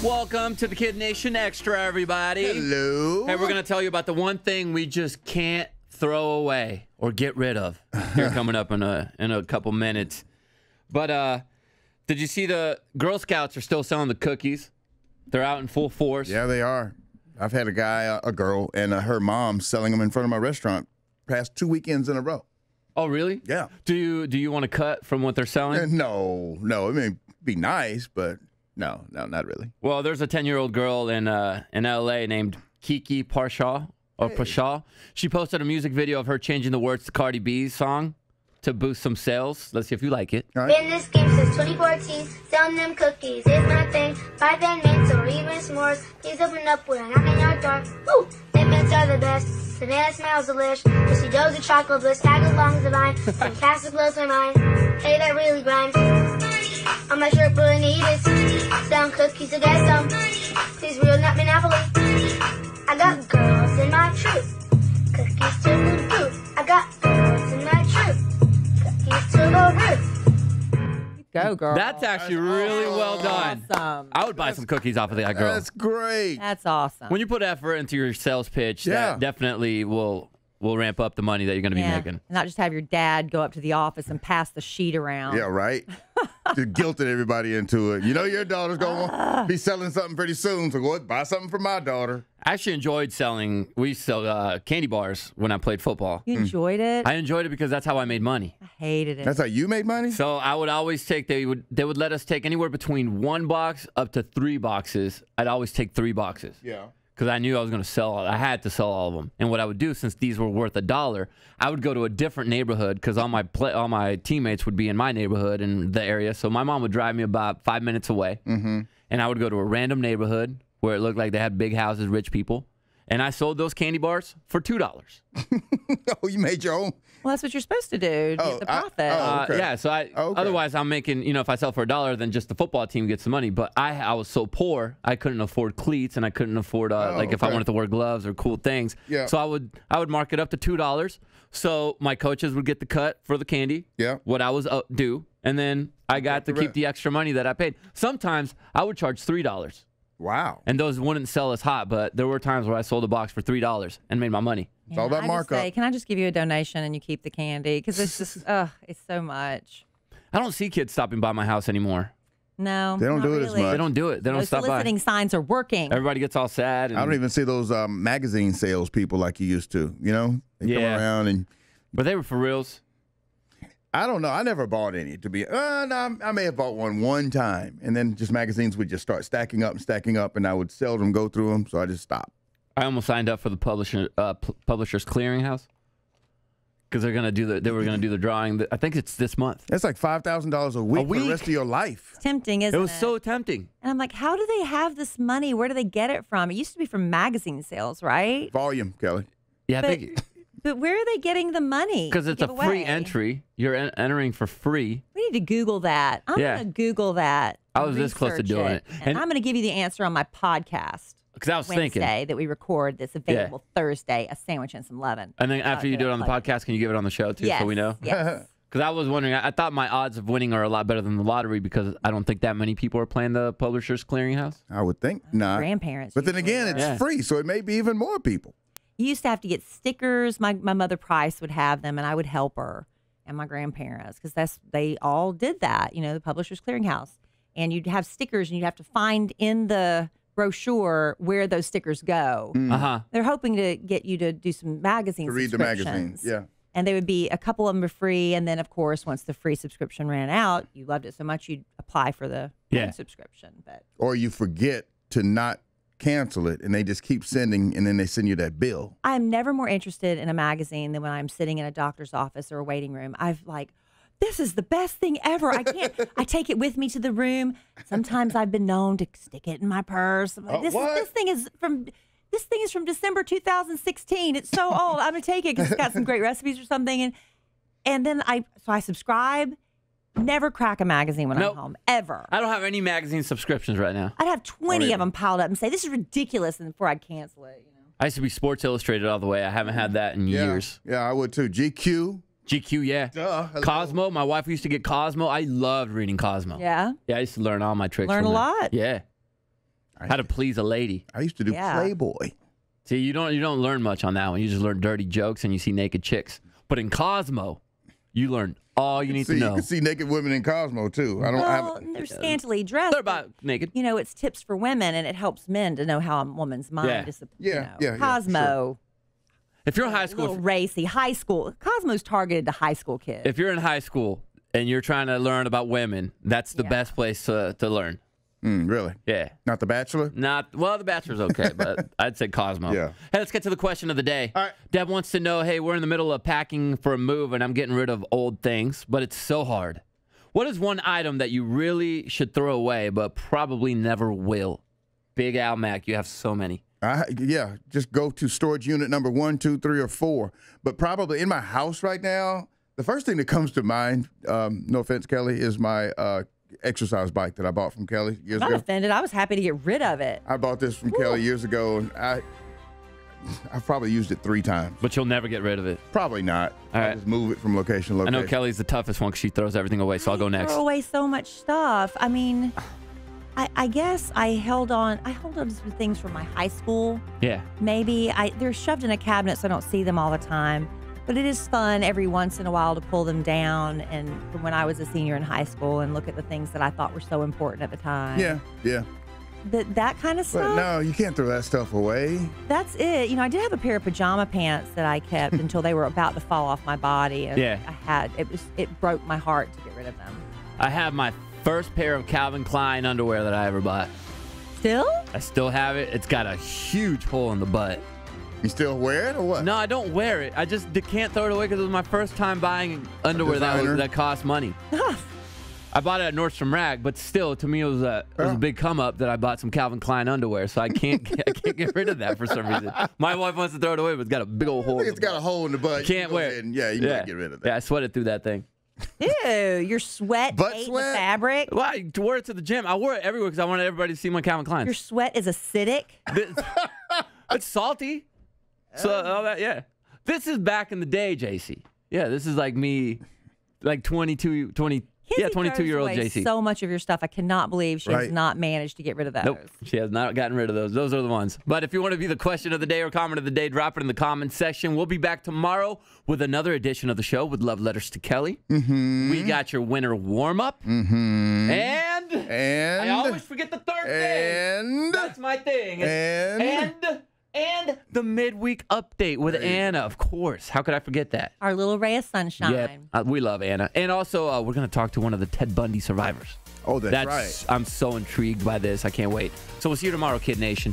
Welcome to the KiddNation Extra, everybody. Hello. Hey, we're going to tell you about the one thing we just can't throw away or get rid of. Here coming up in a couple minutes. But did you see the Girl Scouts are still selling the cookies? They're out in full force. Yeah, they are. I've had a girl, and her mom selling them in front of my restaurant past 2 weekends in a row. Oh, really? Yeah. Do you want to cut from what they're selling? No. It may be nice, but no, not really. Well, there's a 10-year-old girl in L.A. named Kiki Parshaw. Pashaw. She posted a music video of her changing the words to Cardi B's song to boost some sales. Let's see if you like it. Right. Been in this game since 2014, selling them cookies is my thing. 5 10 minutes or even s'mores. Please open up when I knock on your door. Woo! Them mints are the best. Banana smells delish. Pussy doughs of chocolate bliss. Tag along the vine. Fantastic blows my mind. Hey, that really grinds. On my shirt, blue and Edith. Selling cookies to get some. These real nut monopoly. I got girls in my troop. Cookies to the booth. I got girls in my troop. Cookies to the roof. Go, girl. That's actually really well done. Awesome. I would buy some cookies off of that girl. That's great. That's awesome. When you put effort into your sales pitch, that definitely will ramp up the money that you're going to be making. And not just have your dad go up to the office and pass the sheet around. Yeah, right? Just guilting everybody into it. You know your daughter's going to be selling something pretty soon, so go buy something for my daughter. I actually enjoyed selling. We used to sell candy bars when I played football. You enjoyed it? I enjoyed it because that's how I made money. I hated it. That's how you made money? So I would always take, they would let us take anywhere between 1 box up to 3 boxes. I'd always take 3 boxes. Yeah. Because I knew I was going to sell all. I had to sell all of them. And what I would do, since these were worth $1, I would go to a different neighborhood because all my teammates would be in my neighborhood in the area. So my mom would drive me about 5 minutes away. Mm-hmm. And I would go to a random neighborhood where it looked like they had big houses, rich people. And I sold those candy bars for $2. Oh, you made your own? Well, that's what you're supposed to do. Get the profit. Okay. Yeah, so otherwise I'm making, if I sell for $1, then just the football team gets the money. But I was so poor, I couldn't afford cleats, and I couldn't afford if I wanted to wear gloves or cool things. Yeah. So I would mark it up to $2. So my coaches would get the cut for the candy. Yeah. What I was due, and then I got to keep the extra money that I paid. Sometimes I would charge $3. Wow. And those wouldn't sell as hot, but there were times where I sold a box for $3 and made my money. It's all about markup. Can I just give you a donation and you keep the candy? Because it's just, it's so much. I don't see kids stopping by my house anymore. No, They don't do it as much. They don't do it. They don't Those stop by. soliciting signs are working. Everybody gets all sad. And, I don't even see those magazine sales people like you used to, They come around and... But they were for reals. I don't know. I never bought any. No, I may have bought one time, and then just magazines would just start stacking up, and I would seldom go through them, so I just stopped. I almost signed up for the Publishers Clearinghouse because they were gonna do the drawing. I think it's this month. That's like $5,000 a week for the rest of your life. It's tempting, isn't it? It was so tempting. And I'm like, how do they have this money? Where do they get it from? It used to be from magazine sales, right? Volume, Kelly. Yeah, But- I think But where are they getting the money? because it's a give free away? entry. You're entering for free. We need to Google that. I'm Yeah. going to Google that. I was this close to research doing it. And I'm going to give you the answer on my podcast Because I was Wednesday thinking. that we record that's available Thursday, a sandwich and some lemon. And then after you do it on the podcast, can you give it on the show too, Yes. so we know? Yes. Because I was wondering, I thought my odds of winning are a lot better than the lottery because I don't think that many people are playing the Publishers Clearinghouse. I would think not. Grandparents. But then usually again, were. it's free, so it may be even more people. You used to have to get stickers. My mother Price would have them, and I would help her and my grandparents because they all did that. The Publishers Clearinghouse, and you'd have stickers, and you'd have to find in the brochure where those stickers go. They're hoping to get you to do some magazine To read the magazines, yeah. And they would be a couple of them were free, and then of course once the free subscription ran out, you loved it so much you'd apply for the paid subscription. But Or you forget to not cancel it, and they just keep sending, and then they send you that bill. I'm never more interested in a magazine than when I'm sitting in a doctor's office or a waiting room. This is the best thing ever. I take it with me to the room. Sometimes I've been known to stick it in my purse. I'm like, this thing is from December 2016. It's so old. I'm gonna take it because it's got some great recipes or something. And then I subscribe. Never crack a magazine when I'm home, ever. I don't have any magazine subscriptions right now. I'd have 20 of them piled up and say, this is ridiculous, and before I'd cancel it. I used to be Sports Illustrated all the way. I haven't had that in years. Yeah, I would too. GQ. GQ, yeah. Hello. Cosmo. My wife used to get Cosmo. I loved reading Cosmo. Yeah? Yeah, I used to learn all my tricks. Learn from a that. lot. Yeah. How to please a lady. I used to do Playboy. See, you don't learn much on that one. You just learn dirty jokes and you see naked chicks. But in Cosmo, you learn all you need to know. You can see naked women in Cosmo too. They're scantily dressed. They're about naked. You know, it's tips for women, and it helps men to know how a woman's mind is. Cosmo. Sure. If you're in high A school, little racy, high school. Cosmo's targeted to high school kids. if you're in high school and you're trying to learn about women, that's the best place to learn. Really? Yeah. Not The Bachelor? The Bachelor's okay, but I'd say Cosmo. Yeah. Hey, let's get to the question of the day. All right. Deb wants to know, hey, we're in the middle of packing for a move, and I'm getting rid of old things, but it's so hard. What is one item that you really should throw away, but probably never will? Big Al Mac, you have so many. Just go to storage unit number 1, 2, 3, or 4. But probably in my house right now, the first thing that comes to mind, no offense, Kelly, is my exercise bike that I bought from Kelly years I'm ago. not offended. I was happy to get rid of it. I bought this from Kelly years ago, and I've probably used it 3 times. But you'll never get rid of it. Probably not. All right. I just move it from location to location. I know Kelly's the toughest one because she throws everything away, so I'll go next. Throw away so much stuff. I mean, I guess I held on to some things from my high school. Yeah. Maybe they're shoved in a cabinet, so I don't see them all the time. But it is fun every once in a while to pull them down and from when I was a senior in high school and look at the things that I thought were so important at the time. Yeah. That kind of But stuff. no, you can't throw that stuff away. That's it. You know, I did have a pair of pajama pants that I kept until they were about to fall off my body. And it broke my heart to get rid of them. I have my first pair of Calvin Klein underwear that I ever bought. Still? I still have it. It's got a huge hole in the butt. You still wear it or what? No, I don't wear it. I just can't throw it away because it was my first time buying underwear Designer. that cost money. I bought it at Nordstrom Rack, but still, to me, it was a big come up that I bought some Calvin Klein underwear, so I can't get rid of that for some reason. My wife wants to throw it away, but it's got a big old hole. It's got a hole in the butt. Can't wear it. You can get rid of that. Yeah, I sweated through that thing. Ew, your sweat Butt ate sweat? the fabric. Well, I wore it to the gym. I wore it everywhere because I wanted everybody to see my Calvin Kleins. Your sweat is acidic. It's salty. So all that, yeah. This is back in the day, JC. Yeah, this is like me, like 22-year-old JC. So much of your stuff. I cannot believe she has not managed to get rid of those. Nope, she has not gotten rid of those. Those are the ones. But if you want to be the question of the day or comment of the day, drop it in the comments section. We'll be back tomorrow with another edition of the show with Love Letters to Kelly. Mm-hmm. We got your winter warm-up. Mm-hmm. And I always forget the third thing. That's my thing. And the midweek update with Anna, of course. How could I forget that? Our little ray of sunshine. Yeah, we love Anna. And also, we're going to talk to one of the Ted Bundy survivors. Oh, that's right. I'm so intrigued by this. I can't wait. So we'll see you tomorrow, Kid Nation.